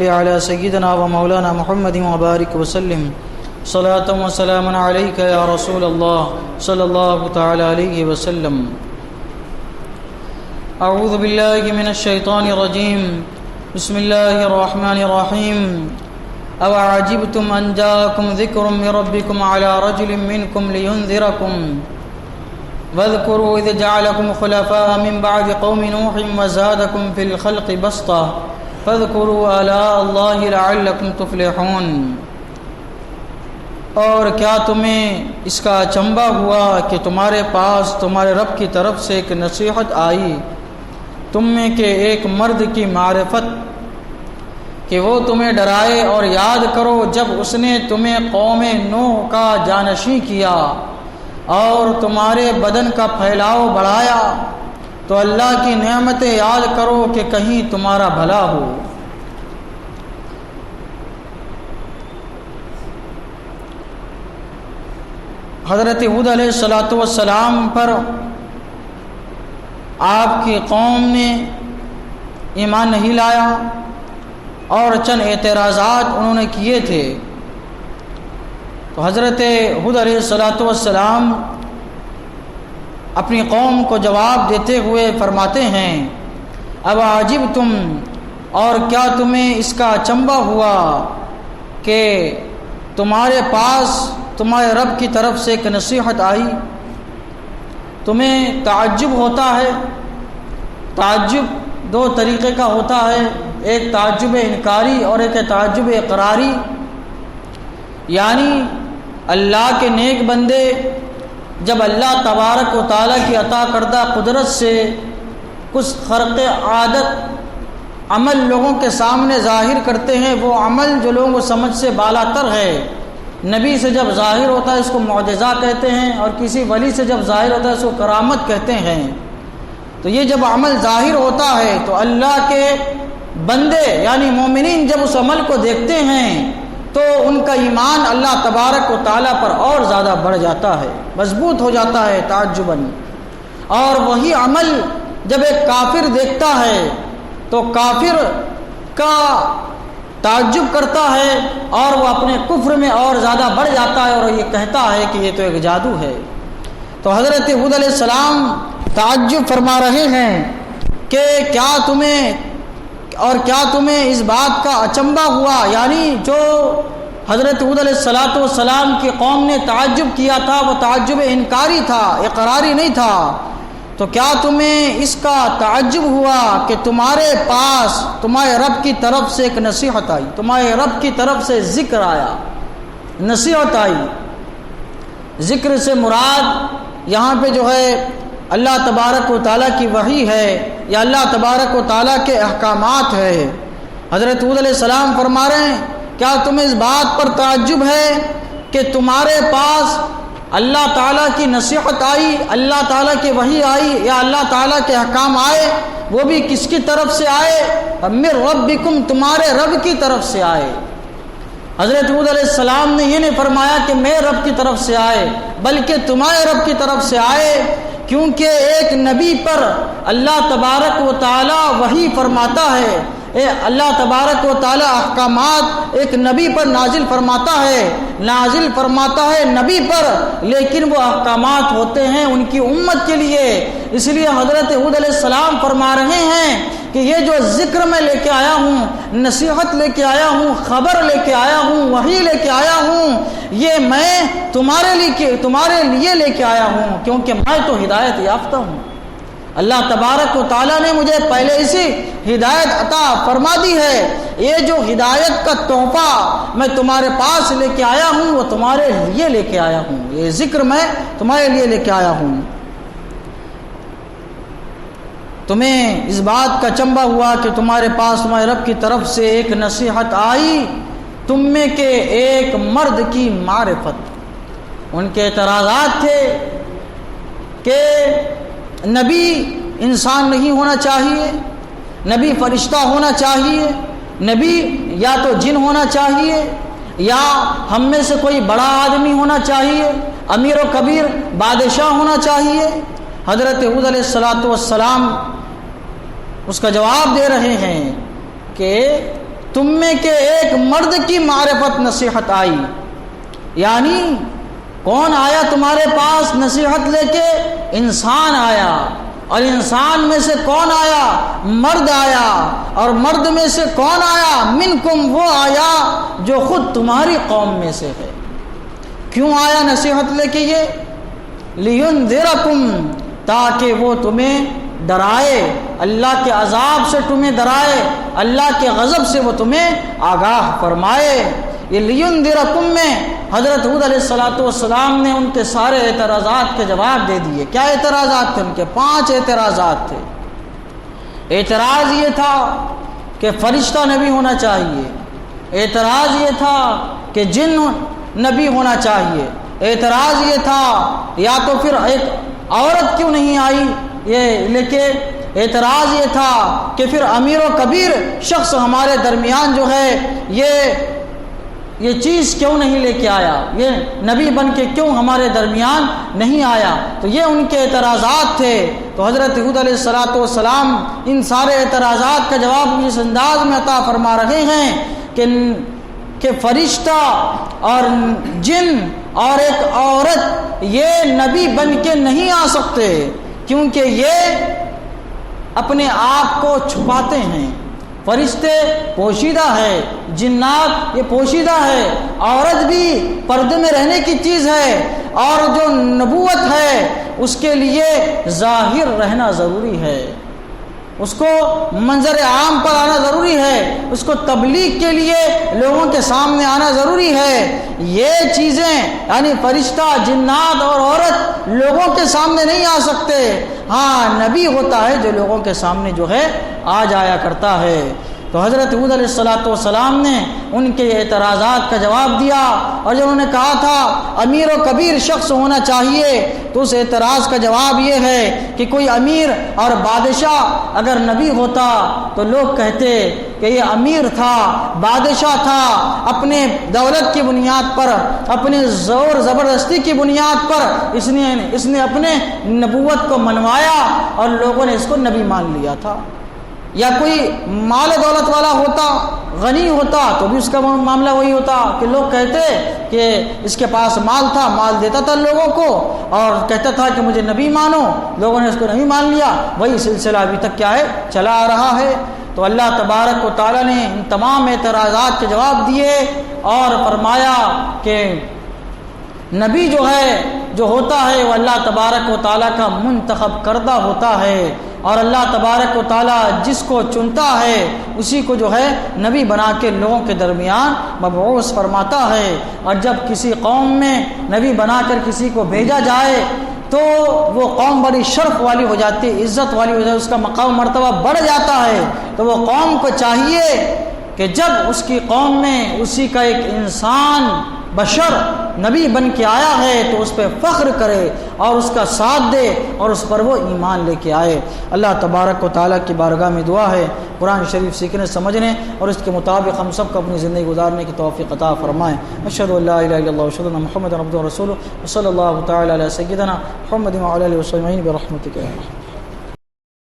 على سيدنا ومولانا محمد وبارك وسلم صلاة وسلام عليك يا رسول الله صلى الله تعالى عليه وسلم. أعوذ بالله من الشيطان الرجيم. بسم الله الرحمن الرحيم. أو عجبتم أن جاءكم ذكر من ربكم على رجل منكم لينذركم واذكروا إذ جعلكم خلفاء من بعد قوم نوح وزادكم في الخلق بسطة فاذكروا آلاء الله لعلكم تفلحون. اور کیا تمہیں اس کا اچنبھا ہوا کہ تمہارے پاس تمہارے رب کی طرف سے ایک نصیحت آئی تم میں کہ ایک مرد کی معرفت کہ وہ تمہیں ڈرائے اور یاد کرو جب اس نے تمہیں قوم نوح کا جانشین کیا اور تمہارے بدن کا پھیلاؤ بڑھایا تو اللہ کی نعمتیں یاد کرو کہ کہیں تمہارا بھلا ہو. حضرت ہود علیہ السلام پر آپ کی قوم نے ایمان نہیں لایا اور چند اعتراضات انہوں نے کیے تھے. تو حضرت ہود علیہ السلام اپنی قوم کو جواب دیتے ہوئے فرماتے ہیں اب عجب تم، اور کیا تمہیں اس کا اچنبھا ہوا کہ تمہارے پاس تمہارے رب کی طرف سے ایک نصیحت آئی. تمہیں تعجب ہوتا ہے. تعجب دو طریقے کا ہوتا ہے، ایک تعجب انکاری اور ایک تعجب اقراری. یعنی اللہ کے نیک بندے جب اللہ تبارک و تعالیٰ کی عطا کردہ قدرت سے کچھ خرق عادت عمل لوگوں کے سامنے ظاہر کرتے ہیں، وہ عمل جو لوگوں کو سمجھ سے بالا تر ہے، نبی سے جب ظاہر ہوتا ہے اس کو معجزہ کہتے ہیں، اور کسی ولی سے جب ظاہر ہوتا ہے اس کو کرامت کہتے ہیں. تو یہ جب عمل ظاہر ہوتا ہے تو اللہ کے بندے یعنی مومنین جب اس عمل کو دیکھتے ہیں تو ان کا ایمان اللہ تبارک و تعالیٰ پر اور زیادہ بڑھ جاتا ہے، مضبوط ہو جاتا ہے تعجباً. اور وہی عمل جب ایک کافر دیکھتا ہے تو کافر کا تعجب کرتا ہے اور وہ اپنے کفر میں اور زیادہ بڑھ جاتا ہے اور یہ کہتا ہے کہ یہ تو ایک جادو ہے. تو حضرت ہود علیہ السلام تعجب فرما رہے ہیں کہ کیا تمہیں اس بات کا اچنبھا ہوا، یعنی جو حضرت ہود علیہ السلام کی قوم نے تعجب کیا تھا وہ تعجب انکاری تھا، اقراری نہیں تھا. تو کیا تمہیں اس کا تعجب ہوا کہ تمہارے پاس تمہارے رب کی طرف سے ایک نصیحت آئی، تمہارے رب کی طرف سے ذکر آیا، نصیحت آئی. ذکر سے مراد یہاں پہ جو ہے اللہ تبارک و تعالیٰ کی وحی ہے یا اللہ تبارک و تعالیٰ کے احکامات ہے. حضرت ہود علیہ السلام فرما رہے ہیں کیا تمہیں اس بات پر تعجب ہے کہ تمہارے پاس اللہ تعالیٰ کی نصیحت آئی، اللہ تعالیٰ کی وحی آئی یا اللہ تعالیٰ کے احکام آئے، وہ بھی کس کی طرف سے آئے؟ من ربکم، تمہارے رب کی طرف سے آئے. حضرت ہود علیہ السلام نے یہ نہیں فرمایا کہ میرے رب کی طرف سے آئے، بلکہ تمہارے رب کی طرف سے آئے، کیونکہ ایک نبی پر اللہ تبارک و تعالیٰ وحی فرماتا ہے، اللہ تبارک و تعالیٰ احکامات ایک نبی پر نازل فرماتا ہے نبی پر، لیکن وہ احکامات ہوتے ہیں ان کی امت کے لیے. اس لیے حضرت ہود علیہ السلام فرما رہے ہیں کہ یہ جو ذکر میں لے کے آیا ہوں، نصیحت لے کے آیا ہوں، خبر لے کے آیا ہوں، وحی لے کے آیا ہوں، یہ میں تمہارے لیے لے کے آیا ہوں، کیونکہ میں تو ہدایت یافتہ ہوں. اللہ تبارک و تعالیٰ نے مجھے پہلے اسی ہدایت عطا فرما دی ہے. یہ جو ہدایت کا تحفہ میں تمہارے پاس لے کے آیا ہوں وہ تمہارے لیے لے کے آیا ہوں، یہ ذکر میں تمہارے لیے لے کے آیا ہوں. تمہیں اس بات کا اچنبھا ہوا کہ تمہارے پاس تمہارے رب کی طرف سے ایک نصیحت آئی تم میں کہ ایک مرد کی معرفت. ان کے اعتراضات تھے کہ نبی انسان نہیں ہونا چاہیے، نبی فرشتہ ہونا چاہیے، نبی یا تو جن ہونا چاہیے یا ہم میں سے کوئی بڑا آدمی ہونا چاہیے، امیر و کبیر بادشاہ ہونا چاہیے. حضرت ہود علیہ السلام اس کا جواب دے رہے ہیں کہ تم میں کے ایک مرد کی معرفت نصیحت آئی، یعنی کون آیا تمہارے پاس نصیحت لے کے؟ انسان آیا، اور انسان میں سے کون آیا؟ مرد آیا، اور مرد میں سے کون آیا؟ منکم، وہ آیا جو خود تمہاری قوم میں سے ہے۔ کیوں آیا نصیحت لے کے یہ؟ لینذرکم، تاکہ وہ تمہیں ڈرائے، اللہ کے عذاب سے تمہیں ڈرائے، اللہ کے غضب سے وہ تمہیں آگاہ فرمائے۔ یہ لینذرکم میں حضرت ہود علیہ السلام نے ان کے سارے اعتراضات کے جواب دے دیے۔ کیا اعتراضات تھے ان کے؟ 5 اعتراضات تھے۔ اعتراض یہ تھا کہ فرشتہ نبی ہونا چاہیے، اعتراض یہ تھا کہ جن نبی ہونا چاہیے، اعتراض یہ تھا یا تو پھر ایک عورت کیوں نہیں آئی یہ لے کے، اعتراض یہ تھا کہ پھر امیر و کبیر شخص ہمارے درمیان جو ہے یہ چیز کیوں نہیں لے کے آیا، یہ نبی بن کے کیوں ہمارے درمیان نہیں آیا۔ تو یہ ان کے اعتراضات تھے۔ تو حضرت ہود علیہ السلام ان سارے اعتراضات کا جواب اس انداز میں عطا فرما رہے ہیں کہ فرشتہ اور جن اور ایک عورت یہ نبی بن کے نہیں آ سکتے، کیونکہ یہ اپنے آپ کو چھپاتے ہیں۔ فرشتے پوشیدہ ہے، جنات یہ پوشیدہ ہے، عورت بھی پردے میں رہنے کی چیز ہے، اور جو نبوت ہے اس کے لیے ظاہر رہنا ضروری ہے، اس کو منظر عام پر آنا ضروری ہے، اس کو تبلیغ کے لیے لوگوں کے سامنے آنا ضروری ہے۔ یہ چیزیں یعنی فرشتہ، جنات اور عورت لوگوں کے سامنے نہیں آ سکتے، ہاں نبی ہوتا ہے جو لوگوں کے سامنے جو ہے آ جایا کرتا ہے۔ تو حضرت ہود علیہ السلام نے ان کے اعتراضات کا جواب دیا، اور جب انہوں نے کہا تھا امیر و کبیر شخص ہونا چاہیے، تو اس اعتراض کا جواب یہ ہے کہ کوئی امیر اور بادشاہ اگر نبی ہوتا تو لوگ کہتے کہ یہ امیر تھا، بادشاہ تھا، اپنے دولت کی بنیاد پر، اپنے زور زبردستی کی بنیاد پر اس نے اپنے نبوت کو منوایا اور لوگوں نے اس کو نبی مان لیا تھا۔ یا کوئی مال دولت والا ہوتا، غنی ہوتا، تو بھی اس کا معاملہ وہی ہوتا کہ لوگ کہتے کہ اس کے پاس مال تھا، مال دیتا تھا لوگوں کو اور کہتا تھا کہ مجھے نبی مانو، لوگوں نے اس کو نبی مان لیا۔ وہی سلسلہ ابھی تک کیا ہے؟ چلا آ رہا ہے۔ تو اللہ تبارک و تعالیٰ نے ان تمام اعتراضات کے جواب دیے اور فرمایا کہ نبی جو ہوتا ہے وہ اللہ تبارک و تعالیٰ کا منتخب کردہ ہوتا ہے، اور اللہ تبارک و تعالیٰ جس کو چنتا ہے اسی کو جو ہے نبی بنا کے لوگوں کے درمیان مبعوث فرماتا ہے۔ اور جب کسی قوم میں نبی بنا کر کسی کو بھیجا جائے تو وہ قوم بڑی شرف والی ہو جاتی ہے، عزت والی ہو جاتی ہے، اس کا مقام مرتبہ بڑھ جاتا ہے۔ تو وہ قوم کو چاہیے کہ جب اس کی قوم میں اسی کا ایک انسان بشر نبی بن کے آیا ہے تو اس پہ فخر کرے اور اس کا ساتھ دے اور اس پر وہ ایمان لے کے آئے۔ اللہ تبارک و تعالیٰ کی بارگاہ میں دعا ہے قرآن شریف سیکھنے سمجھنے اور اس کے مطابق ہم سب کو اپنی زندگی گزارنے کی توفیق عطا فرمائے۔ اشہد ان لا الہ الا اللہ واشہد ان محمد عبدہ ورسولہ، وصلی اللہ تعالی علی سیدنا محمد وعلی آلہ وصحبہ اجمعین برحمتک یا ارحم۔